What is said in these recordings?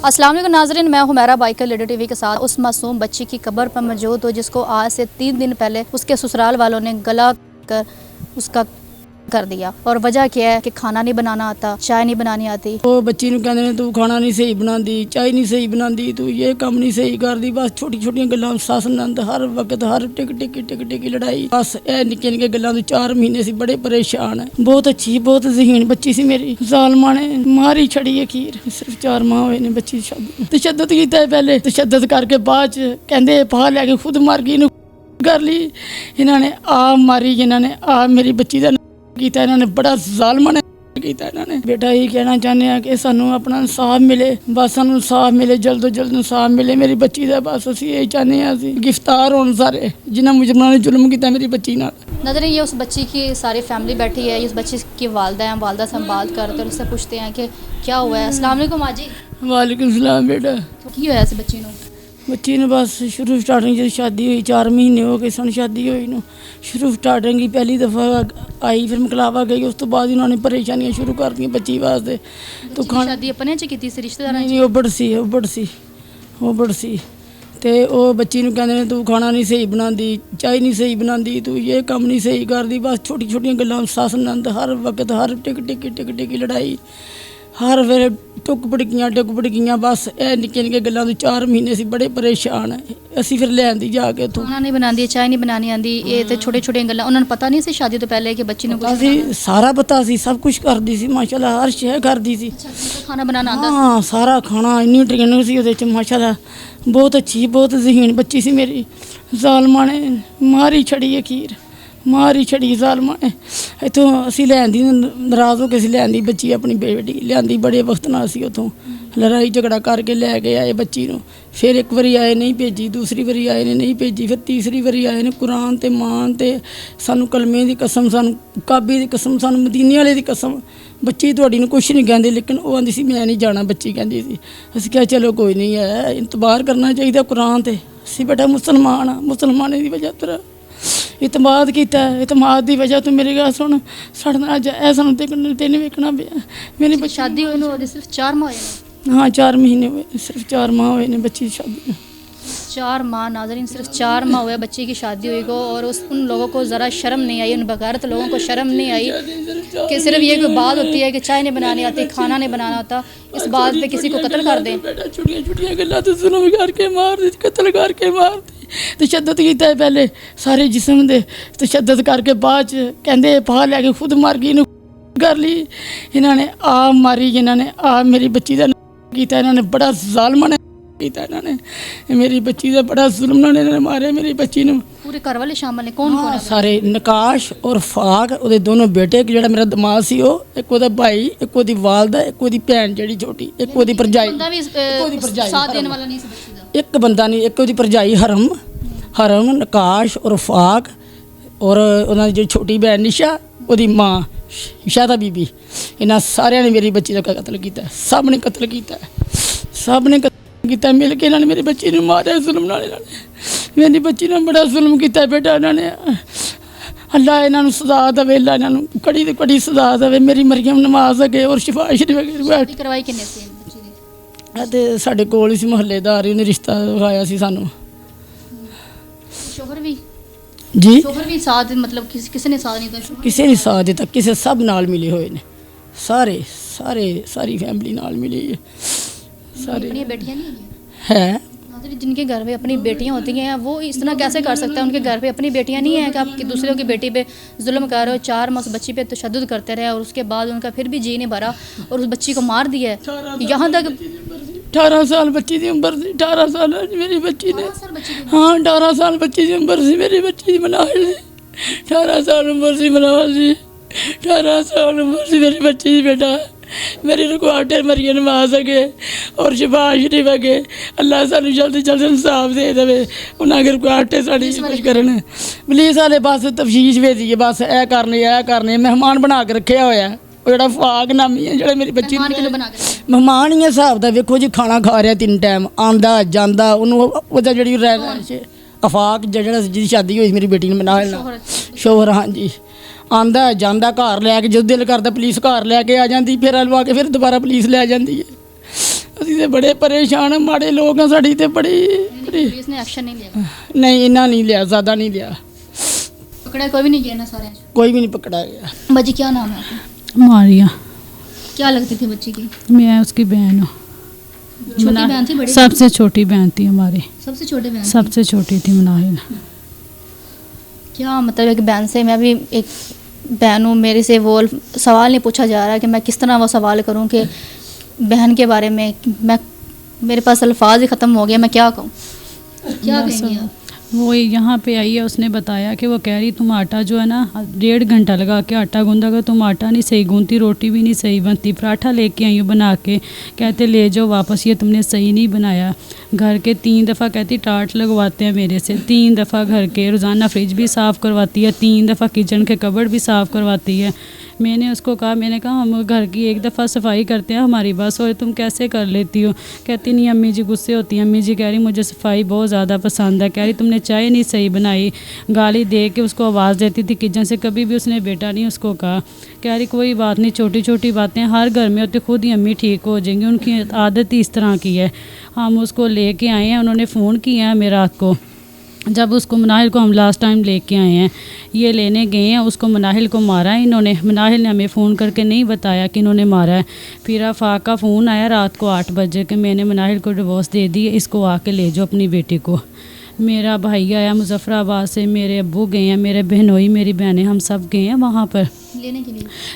अस्सलाम वालेकुम नाज़रीन, मैं हुमैरा बाइकर लीडर टीवी के साथ उस मासूम बच्ची की कब्र पर मौजूद हूँ जिसको आज से 3 दिन पहले उसके ससुराल वालों ने गला कर उसका कर दिया। और वजह क्या है कि खाना नहीं बनाना आता, चाय नहीं बनानी आती। ਉਹ ਬੱਚੀ ਨੂੰ ਕਹਿੰਦੇ ਨੇ ਤੂੰ ਖਾਣਾ ਨਹੀਂ ਸਹੀ ਬਣਾਉਂਦੀ, ਚਾਹ ਨਹੀਂ ਸਹੀ ਬਣਾਉਂਦੀ, ਤੂੰ ਇਹ ਕੰਮ ਨਹੀਂ ਸਹੀ ਕਰਦੀ। ਬਸ ਛੋਟੀ ਛੋਟੀਆਂ ਗੱਲਾਂ ਸੱਸ ਨੰਦ ਹਰ ਵਕਤ ਹਰ ਟਿਕ ਟਿਕ ਲੜਾਈ। ਬਸ ਇਹ ਨਿੱਕੀਆਂ ਨਿੱਕੀਆਂ ਗੱਲਾਂ ਤੋਂ 4 ਮਹੀਨੇ ਸੀ ਬੜੇ ਪਰੇਸ਼ਾਨ ਹੈ। ਬਹੁਤ ਅੱਛੀ ਬਹੁਤ ਜ਼ਹੀਨ ਬੱਚੀ ਸੀ ਮੇਰੀ। ਜ਼ਾਲਮਾਂ ਨੇ ਮਾਰੀ ਛੜੀ ਅਖੀਰ। ਸਿਰਫ 4 ਮਾਹ ਹੋਏ ਨੇ ਬੱਚੀ ਦੀ ਸ਼ਾਦੀ। ਤਸ਼ੱਦਦ ਕੀਤਾ ਹੈ ਪਹਿਲੇ, ਤਸ਼ੱਦਦ ਕਰਕੇ ਬਾਅਦ ਚ ਕਹਿੰਦੇ ਫਾਹ ਲੈ ਕੇ ਖੁਦ ਮਰ ਗਈ ਨੂੰ ਕਰ ਲਈ। ਇਹਨਾਂ ਨੇ ਆ ਮਾਰੀ, ਇਹਨਾਂ ਨੇ ਆ ਮੇਰੀ ਬੱਚੀ ਦਾ ਕੀਤਾ। ਇਹਨਾਂ ਨੇ ਬੜਾ ਜ਼ਾਲਮਾਂ ਨੇ ਕੀਤਾ। ਇਹਨਾਂ ਨੇ ਬੇਟਾ ਇਹ ਕਹਿਣਾ ਚਾਹੁੰਦੇ ਆ ਕਿ ਸਾਨੂੰ ਆਪਣਾ ਇਨਸਾਫ ਮਿਲੇ, ਬਸ ਸਾਨੂੰ ਇਨਸਾਫ ਮਿਲੇ, ਜਲਦ ਤੋਂ ਜਲਦ ਇਨਸਾਫ ਮਿਲੇ ਮੇਰੀ ਬੱਚੀ ਦਾ। ਬਸ ਅਸੀਂ ਇਹ ਚਾਹੁੰਦੇ ਹਾਂ, ਅਸੀਂ गिरफ्तार होने सारे जिन्हें मुजरमां ने जुल्म किया मेरी बच्ची नाल। नज़र ये उस बच्ची की सारी फैमिली बैठी है, इस बच्ची की वालदा हैं, वालदा से हम बात करते हैं, उससे पूछते हैं कि क्या हुआ है। अस्सलाम वालेकुम माँ जी। वालेकुम सलाम बेटा। की होया इस बच्ची नूं? ਬੱਚੀ ਨੂੰ ਬਸ ਸ਼ੁਰੂ ਸਟਾਰਟਿੰਗ ਜਦੋਂ ਸ਼ਾਦੀ ਹੋਈ 4 ਮਹੀਨੇ ਹੋ ਗਏ ਸਨ ਸ਼ਾਦੀ ਹੋਈ ਨੂੰ। ਸ਼ੁਰੂ ਸਟਾਰਟਿੰਗ ਹੀ ਪਹਿਲੀ ਦਫਾ ਆਈ, ਫਿਰ ਮਕਲਾਵਾ ਗਈ। ਉਸ ਤੋਂ ਬਾਅਦ ਉਹਨਾਂ ਨੇ ਪਰੇਸ਼ਾਨੀਆਂ ਸ਼ੁਰੂ ਕਰਤੀਆਂ ਬੱਚੀ ਵਾਸਤੇ। ਤੂੰ ਸ਼ਾਦੀ ਆਪਣੇ ਚ ਕੀਤੀ ਸੀ ਰਿਸ਼ਤੇਦਾਰਾਂ ਨਹੀਂ ਉਬੜ ਸੀ ਤੇ ਉਹ ਬੱਚੀ ਨੂੰ ਕਹਿੰਦੇ ਨੇ ਤੂੰ ਖਾਣਾ ਨਹੀਂ ਸਹੀ ਬਣਾਉਂਦੀ, ਚਾਹ ਨਹੀਂ ਸਹੀ ਬਣਾਉਂਦੀ, ਤੂੰ ਇਹ ਕੰਮ ਨਹੀਂ ਸਹੀ ਕਰਦੀ। ਬਸ ਛੋਟੀ ਛੋਟੀਆਂ ਗੱਲਾਂ ਸੱਸ ਨੰਦ ਹਰ ਵਕਤ ਹਰ ਟਿਕ ਟਿਕ ਲੜਾਈ। ਹਰ ਵੇਲੇ ਟੁੱਕ ਭੜਕੀਆਂ। ਬਸ ਇਹ ਨਿੱਕੀਆਂ ਨਿੱਕੀਆਂ ਗੱਲਾਂ ਤੋਂ 4 ਮਹੀਨੇ ਸੀ ਬੜੇ ਪਰੇਸ਼ਾਨ ਹੈ। ਅਸੀਂ ਫਿਰ ਲੈਂਦੀ ਜਾ ਕੇ ਉੱਥੋਂ। ਖਾਣਾ ਨਹੀਂ ਬਣਾਉਂਦੀ, ਚਾਹ ਨਹੀਂ ਬਣਾਉਣੀ ਆਉਂਦੀ। ਇਹ ਤੇ ਛੋਟੇ ਛੋਟੀਆਂ ਗੱਲਾਂ ਉਹਨਾਂ ਨੂੰ ਪਤਾ ਨਹੀਂ ਸੀ ਸ਼ਾਦੀ ਤੋਂ ਪਹਿਲੇ ਕਿ ਬੱਚੀ ਨੂੰ ਕੁਝ ਅਸੀਂ ਸਾਰਾ ਪਤਾ ਸੀ, ਸਭ ਕੁਝ ਕਰਦੀ ਸੀ ਮਾਸ਼ਾਅੱਲਾ, ਹਰ ਸ਼ੈ ਕਰਦੀ ਸੀ। ਖਾਣਾ ਬਣਾਉਣਾ ਆਉਂਦਾ ਹਾਂ ਸਾਰਾ ਖਾਣਾ ਇੰਨੀ ਟ੍ਰੇਨਿੰਗ ਸੀ ਉਹਦੇ 'ਚ ਮਾਸ਼ਾਅੱਲਾ। ਬਹੁਤ ਅੱਛੀ ਬਹੁਤ ਜ਼ਹੀਨ ਬੱਚੀ ਸੀ ਮੇਰੀ। ਜ਼ਾਲਮਾਂ ਨੇ ਮਾਰੀ ਛੜੀ ਅਖੀਰ, ਮਾਰੀ ਛੜੀ ਜ਼ਾਲਮਾਂ ਨੇ। ਇੱਥੋਂ ਅਸੀਂ ਲੈਂਦੀ ਨਾਰਾਜ਼ ਹੋ ਕੇ ਅਸੀਂ ਲੈਂਦੀ ਬੱਚੀ ਆਪਣੀ ਬੇਟੀ ਲਿਆਂਦੀ ਬੜੇ ਵਕਤ ਨਾਲ। ਅਸੀਂ ਉੱਥੋਂ ਲੜਾਈ ਝਗੜਾ ਕਰਕੇ ਲੈ ਕੇ ਆਏ ਬੱਚੀ ਨੂੰ। ਫਿਰ ਇੱਕ ਵਾਰੀ ਆਏ ਨਹੀਂ ਭੇਜੀ, ਦੂਸਰੀ ਵਾਰੀ ਆਏ ਨੇ ਨਹੀਂ ਭੇਜੀ, ਫਿਰ ਤੀਸਰੀ ਵਾਰੀ ਆਏ ਨੇ। ਕੁਰਾਨ ਤੇ ਮਾਨ ਤੇ ਸਾਨੂੰ ਕਲਮੇ ਦੀ ਕਸਮ, ਸਾਨੂੰ ਕਾਬੇ ਦੀ ਕਸਮ, ਸਾਨੂੰ ਮਦੀਨੇ ਵਾਲੇ ਦੀ ਕਸਮ, ਬੱਚੀ ਤੁਹਾਡੀ ਨੂੰ ਕੁਛ ਨਹੀਂ ਕਹਿੰਦੇ। ਲੇਕਿਨ ਉਹ ਆਂਦੀ ਸੀ ਮੈਂ ਨਹੀਂ ਜਾਣਾ, ਬੱਚੀ ਕਹਿੰਦੀ ਸੀ। ਅਸੀਂ ਕਿਹਾ ਚਲੋ ਕੋਈ ਨਹੀਂ ਹੈ, ਇਤਬਾਰ ਕਰਨਾ ਚਾਹੀਦਾ ਕੁਰਾਨ ਤੇ। ਅਸੀਂ ਬੇਟਾ ਮੁਸਲਮਾਨ ਆ, ਮੁਸਲਮਾਨੇ ਦੀ ਵਜ੍ਹਾ ਤੋਂ ਇਤਮਾਦ ਕੀਤਾ। ਇਤਮਾਦ ਦੀ ਵਜ੍ਹਾ ਤੋਂ ਮੇਰੀ ਗੱਲ ਸੁਣ ਸਾਡਾ ਅੱਜ ਇਹ ਸਾਨੂੰ ਤੈਨੂੰ ਵੇਖਣਾ ਪਿਆ। ਮੇਰੀ ਸ਼ਾਦੀ ਹੋਈ ਨੂੰ ਸਿਰਫ 4 ਮਾਹ ਹੋਏ ਨੇ। हाँ 4 महीने हुए, सिर्फ 4 माह हुए ने बच्ची की शादी। 4 माह नाज़रीन, सिर्फ 4 माह हुए बच्ची की शादी हुई को। और उन लोगों को ज़रा शर्म नहीं आई, उन बगैरत लोगों को शर्म नहीं आई कि सिर्फ ये कोई बात होती है कि चाय नहीं बनानी आती, खाना नहीं बनाना आता, इस बात पे किसी को कत्ल कर दें। छोटियां गल्लां तो जुल्म करके मार दी, कत्ल करके मार दी। तशद्दद किया है पहले सारे जिस्म दे, तशद्दद करके बाद कहते फाह लैके खुद मर गई नूं कर ली। इन्होंने आ मारी, इन्होंने आ मेरी बच्ची का ਕੀਤਾ। ਇਹਨਾਂ ਨੇ ਬੜਾ ਜ਼ਾਲਮਾਂ ਨੇ ਕੀਤਾ। ਇਹਨਾਂ ਨੇ ਮੇਰੀ ਬੱਚੀ ਦਾ ਬੜਾ ਜ਼ੁਲਮ ਨਾਲ ਇਹਨਾਂ ਨੇ ਮਾਰਿਆ ਮੇਰੀ ਬੱਚੀ ਨੂੰ। ਪੂਰੇ ਘਰ ਵਾਲੇ ਸ਼ਾਮਲ ਨੇ? ਕੌਣ ਕੌਣ? ਸਾਰੇ ਨਕਾਸ਼ ਔਰ ਫਾਕ, ਉਹਦੇ ਦੋਨੋਂ ਬੇਟੇ, ਜਿਹੜਾ ਮੇਰਾ ਦਮਾਦ ਸੀ ਉਹ, ਇੱਕ ਉਹਦਾ ਭਾਈ, ਇੱਕ ਉਹਦੀ ਵਾਲਦਾ, ਇੱਕ ਉਹਦੀ ਭੈਣ ਜਿਹੜੀ ਛੋਟੀ, ਇੱਕ ਉਹਦੀ ਭਰਜਾਈ। ਸਾਥ ਦੇਣ ਵਾਲਾ ਨਹੀਂ ਸੀ ਬੱਚੀ ਦਾ? ਇੱਕ ਬੰਦਾ ਨਹੀਂ, ਇੱਕ ਉਹਦੀ ਭਰਜਾਈ ਹਰਮ, ਨਕਾਸ਼ ਔਰ ਫਾਕ, ਔਰ ਉਹਨਾਂ ਦੀ ਜਿਹੜੀ ਛੋਟੀ ਭੈਣ ਨਿਸ਼ਾ, ਉਹਦੀ ਮਾਂ ਸ਼ਾਦਾ ਬੀਬੀ। ਇਹਨਾਂ ਸਾਰਿਆਂ ਨੇ ਮੇਰੀ ਬੱਚੀ ਦਾ ਕਤਲ ਕੀਤਾ। ਸਭ ਨੇ ਕਤਲ ਕੀਤਾ, ਸਭ ਨੇ ਕਤਲ ਕੀਤਾ ਮਿਲ ਕੇ। ਇਹਨਾਂ ਨੇ ਮੇਰੀ ਬੱਚੀ ਨੂੰ ਮਾਰਿਆ ਜ਼ੁਲਮ ਨਾਲ। ਇਹਨਾਂ ਨੇ ਮੇਰੀ ਬੱਚੀ ਨਾਲ ਬੜਾ ਜ਼ੁਲਮ ਕੀਤਾ ਬੇਟਾ। ਇਹਨਾਂ ਨੇ ਅੱਲਾ ਇਹਨਾਂ ਨੂੰ ਸਜ਼ਾ ਦੇਵੇ, ਅੱਲਾ ਇਹਨਾਂ ਨੂੰ ਕੜੀ ਤੋਂ ਕੜੀ ਸਜ਼ਾ ਦੇਵੇ। ਮੇਰੀ ਮਰੀਮ ਨਮਾਜ਼ ਅਗੇ ਔਰ ਸ਼ਿਫਾ ਸ਼ਰੀਫ ਕਰਵਾਈ ਕਿੰਨੇ ਸੀ ਬੱਚੀ ਦੀ? ਅਤੇ ਸਾਡੇ ਕੋਲ ਹੀ ਸੀ ਮੁਹੱਲੇਦਾਰ, ਉਹਨੇ ਰਿਸ਼ਤਾ ਵਿਖਾਇਆ ਸੀ ਸਾਨੂੰ। ਸ਼ੋਹਰ ਵੀ जी शोहर भी साथ, मतलब किसी ने साथ नहीं दिया? किसी ने साथ दिता, किसी सब नाल मिले हुए ने, सारी फैमिली नाल मिली है। सारे बेटियां नहीं है जिनके घर पे अपनी बेटियां होती हैं, वो इस तरह कैसे कर सकते हैं? उनके घर पे अपनी बेटियां नहीं हैं कि आप दूसरों की बेटी पे जुल्म कर रहे हो। 4 माह उस बच्ची पे तशद्दुद करते रहे और उसके बाद उनका फिर भी जी नहीं भरा और उस बच्ची को मार दिया है। यहाँ तक 18 साल बच्ची की उम्र थी। 18 साल मेरी बच्ची ने, हाँ 18 साल बच्ची की उम्र थी मेरी बच्ची की। मनावल 18 साल उम्र से मनावल जी, 18 साल उम्र से मेरी बच्ची की। बेटा मेरी रिकॉर्डर मरियम नमाज अगे और शिफा शरीफ अगे अल्लाह सानू जल्दी जल्दी इंसाफ दे देवे। उन्हें अगर रिकॉर्डर साड़ी कुछ करन प्लीज़ वाले बस तफसीश भेजिए, बस ए करने मेहमान बना के रखे होया। ਉਹ ਜਿਹੜਾ ਫਾਕ ਨਾਮੀ ਹੈ ਜਿਹੜਾ ਮੇਰੀ ਬੱਚੀ ਮਹਿਮਾਨ ਹੀ ਹੈ ਹਿਸਾਬ ਦਾ। ਵੇਖੋ ਜੀ ਖਾਣਾ ਖਾ ਰਿਹਾ 3 ਟਾਈਮ, ਆਉਂਦਾ ਜਾਂਦਾ, ਉਹਨੂੰ ਉਹਦਾ ਜਿਹੜੀ ਰਹਿ ਅਫਾਕ ਜਿਹੜਾ ਜਿਹਦੀ ਸ਼ਾਦੀ ਹੋਈ ਮੇਰੀ ਬੇਟੀ ਨੇ ਮਨਾ ਲੈਣਾ ਸ਼ੋਹਰ। ਹਾਂਜੀ ਆਉਂਦਾ ਜਾਂਦਾ, ਘਰ ਲੈ ਕੇ ਜਦੋਂ ਦਿਲ ਕਰਦਾ ਪੁਲਿਸ ਘਰ ਲੈ ਕੇ ਆ ਜਾਂਦੀ, ਫਿਰ ਲਵਾ ਕੇ ਫਿਰ ਦੁਬਾਰਾ ਪੁਲਿਸ ਲੈ ਜਾਂਦੀ ਹੈ। ਅਸੀਂ ਤੇ ਬੜੇ ਪਰੇਸ਼ਾਨ ਹਾਂ, ਮਾੜੇ ਲੋਕ ਆ, ਸਾਡੀ ਤੇ ਬੜੀ पुलिस ने एक्शन नहीं लिया, ਨਹੀਂ ਇਹਨਾਂ ਨਹੀਂ ਲਿਆ, ਜ਼ਿਆਦਾ ਨਹੀਂ ਲਿਆ, पकड़ा कोई भी नहीं गया ना सारे। ਕੋਈ ਵੀ ਨਹੀਂ ਪਕੜਾ ਗਿਆ। बच्ची क्या नाम है आपका? मारिया, क्या लगती थी बच्ची की? मैं उसकी बहन हूँ। छोटी बहन थी, बड़ी? सबसे छोटी बहन थी हमारी, सबसे छोटे बहन थी। सबसे छोटी थी मुनाहिल। क्या मतलब एक बहन से, मैं भी एक बहन हूँ, मेरे से वो सवाल नहीं पूछा जा रहा कि मैं किस तरह वो सवाल करूँ कि बहन के बारे में, मैं मेरे पास अल्फाज ही ख़त्म हो गया, मैं क्या कहूँ, क्या बस कहेंगे आप? वो यहाँ पे आई है, उसने बताया कि वो कह रही तुम आटा जो है ना 1.5 घंटा लगा के आटा गूंदा कर, तुम आटा नहीं सही गूंथती, रोटी भी नहीं सही बनती, पराठा लेके आई हूँ बना के, कहते ले जाओ वापस, ये तुमने सही नहीं बनाया। घर के 3 दफ़ा कहती टाट लगवाते हैं मेरे से, 3 दफ़ा घर के रोज़ाना फ्रिज भी साफ़ करवाती है, 3 दफ़ा किचन के कबर्ड भी साफ़ करवाती है। मैंने उसको कहा, मैंने कहा हम घर की 1 दफ़ा सफाई करते हैं, हमारी बस और तुम कैसे कर लेती हो? कहती नहीं, अम्मी जी गुस्से होती हैं, अम्मी जी कह रही मुझे सफाई बहुत ज़्यादा पसंद है, कह रही तुमने चाय नहीं सही बनाई, गाली दे के उसको आवाज़ देती थी किचन से, कभी भी उसने बेटा नहीं उसको कहा। कह रही कोई बात नहीं, छोटी छोटी बातें हर घर में होती, खुद ही अम्मी ठीक हो जाएंगी, उनकी आदत ही इस तरह की है। हम उसको लेके आए हैं, उन्होंने फ़ोन किया है मेरे रात को, जब उसको मनाहिल को हम लास्ट टाइम लेके आए हैं, ये लेने गए हैं, उसको मनाहिल को मारा है इन्होंने। मनाहिल ने हमें फ़ोन करके नहीं बताया कि इन्होंने मारा है। फिर आफाक का फ़ोन आया रात को 8 बजे कि मैंने मनाहिल को डिवोर्स दे दी, इसको आके ले जाओ अपनी बेटी को। मेरा भाई आया मुजफ्फराबाद से, मेरे अब्बू गए हैं, मेरे बहनोई मेरी बहनें, हम सब गए हैं वहाँ पर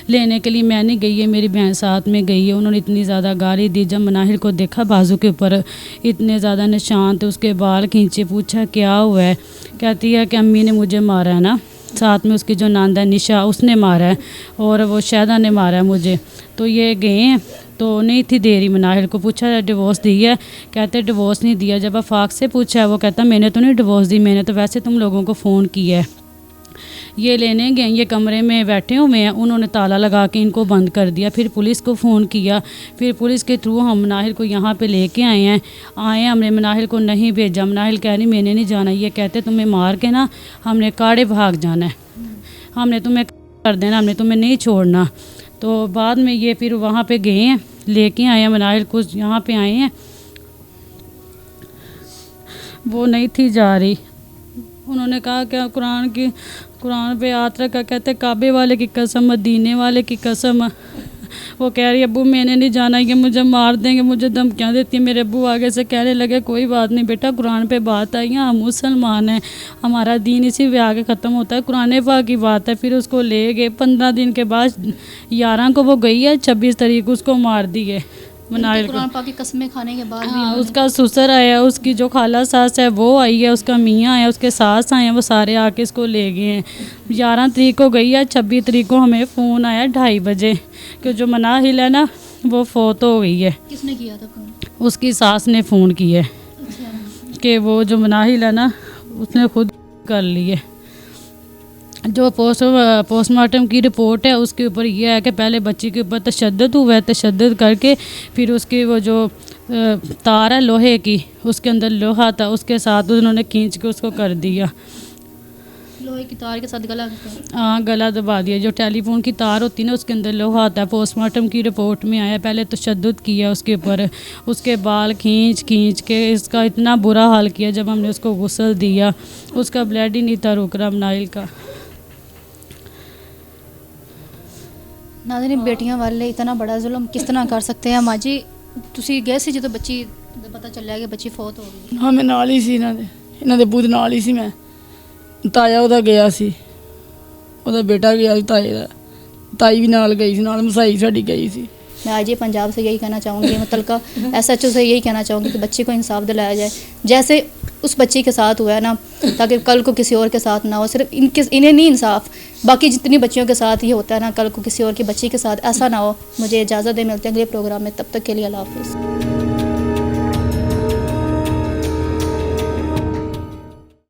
लेने के लिए मैं नहीं गई है, मेरी बहन साथ में गई है। उन्होंने इतनी ज़्यादा गाली दी, जब मनाहिल को देखा बाजू के ऊपर इतने ज़्यादा निशान थे, उसके बाल खींचे, पूछा क्या हुआ है, कहती है कि अम्मी ने मुझे मारा है ना, साथ में उसकी जो नांदा निशा उसने मारा है और वो शहदा ने मारा है मुझे। तो ये गए हैं, तो नहीं थी देरी, मनाहिल को पूछा डिवोर्स दी है, कहते डिवोर्स नहीं दिया। जब आफाक से पूछा है, वो कहता मैंने तो नहीं डिवोर्स दी, मैंने तो वैसे तुम लोगों को फ़ोन किया है। ये लेने गए, ये कमरे में बैठे हुए हैं, उन्होंने ताला लगा के इनको बंद कर दिया। फिर पुलिस को फ़ोन किया, फिर पुलिस के थ्रू हम मनाहिल को यहाँ पे लेके आए हैं। हमने मनाहिल को नहीं भेजा, मनाहिल कह रही मैंने नहीं जाना, ये कहते तुम्हें मार के ना हमने काड़े भाग जाना है, हमने तुम्हें कर देना, हमने तुम्हें नहीं छोड़ना। तो बाद में ये फिर वहाँ पे गए हैं, लेके आए हैं मनाहिल को, यहाँ पे आए हैं, वो नहीं थी जा रही। उन्होंने कहा कि कुरान पे हाथ रखा, कहते काबे वाले की कसम, मदीने वाले की कसम। वो कह रही अब्बू मैंने नहीं जाना, ये मुझे मार देंगे, मुझे धमकियाँ देती है। मेरे अब्बू आगे से कहने लगे कोई बात नहीं बेटा, कुरान पे बात आई है, हम मुसलमान हैं, हमारा दीन इसी पे आगे ख़त्म होता है, कुरान पाक की बात है। फिर उसको ले गए, 15 दिन के बाद 11 को वो गई है, 26 तारीख उसको मार दी है मनाहिल को। कुरान पाक की कसमें खाने के बाद हाँ, उसका ससुर आया, उसकी जो खाला सास है वो आई है, उसका मियाँ आया, उसके सास आए हैं, वो सारे आके इसको ले गए हैं। 11 तारीख को गई है, 26 तारीख को हमें फ़ोन आया 2:30 बजे कि जो मनाहिल है ना वो फोत हो गई है। किसने किया था फ़ोन? उसकी सास ने फ़ोन किया है कि वो जो मनाहिल है ना उसने खुद कर ली है। जो पोस्टमार्टम की रिपोर्ट है उसके ऊपर यह है कि पहले बच्ची के ऊपर तशद्दुद हुआ है, तशद्दुद करके फिर उसकी वो जो तार है लोहे की, उसके अंदर लोहा था, उसके साथ उन्होंने खींच के उसको कर दिया, लोहे की तार के साथ गला। हाँ, गला दबा दिया। जो टेलीफोन की तार होती है ना उसके अंदर लोहा आता है। पोस्टमार्टम की रिपोर्ट में आया पहले तशद्दुद किया उसके ऊपर, उसके बाल खींच के इसका इतना बुरा हाल किया। जब हमने उसको गुस्ल दिया उसका ब्लड ही नहीं था रुक रहा मनाहिल का। नाज़रीन, बेटियां वाले इतना बड़ा जुल्म किस तरह कर सकते हैं? माँ जी ਤੁਸੀਂ ਗਏ ਸੀ ਜਦੋਂ ਬੱਚੀ ਦਾ ਪਤਾ ਚੱਲਿਆ ਕਿ ਬੱਚੀ ਫੌਤ ਹੋ ਗਈ? ਹਾਂ, ਮੈਂ ਨਾਲ ਹੀ ਸੀ ਇਹਨਾਂ ਦੇ ਬੂਦ ਨਾਲ ਹੀ ਸੀ। ਮੈਂ ਤਾਇਆ ਉਹਦਾ ਗਿਆ ਸੀ, ਉਹਦਾ ਬੇਟਾ ਗਿਆ ਸੀ ਤਾਏ ਦਾ, ਤਾਈ भी ਨਾਲ गई ਸੀ, ਨਾਲ ਮਸਾਈ ਸਾਡੀ गई ਸੀ। मैं आज ही पंजाब से यही कहना चाहूँगी, मुतलका SHO से यही कहना चाहूँगी कि बच्ची को इंसाफ दिलाया जाए जैसे उस बच्ची के साथ हुआ है ना, ताकि कल को किसी और के साथ ना हो। सिर्फ इन्हें नहीं इंसाफ, बाकी जितनी बच्चियों के साथ ये होता है ना, कल को किसी और की बच्ची के साथ ऐसा ना हो। मुझे इजाज़त दे, मिलते हैं अगले प्रोग्राम में, तब तक के लिए अल्लाह हाफ़िज़।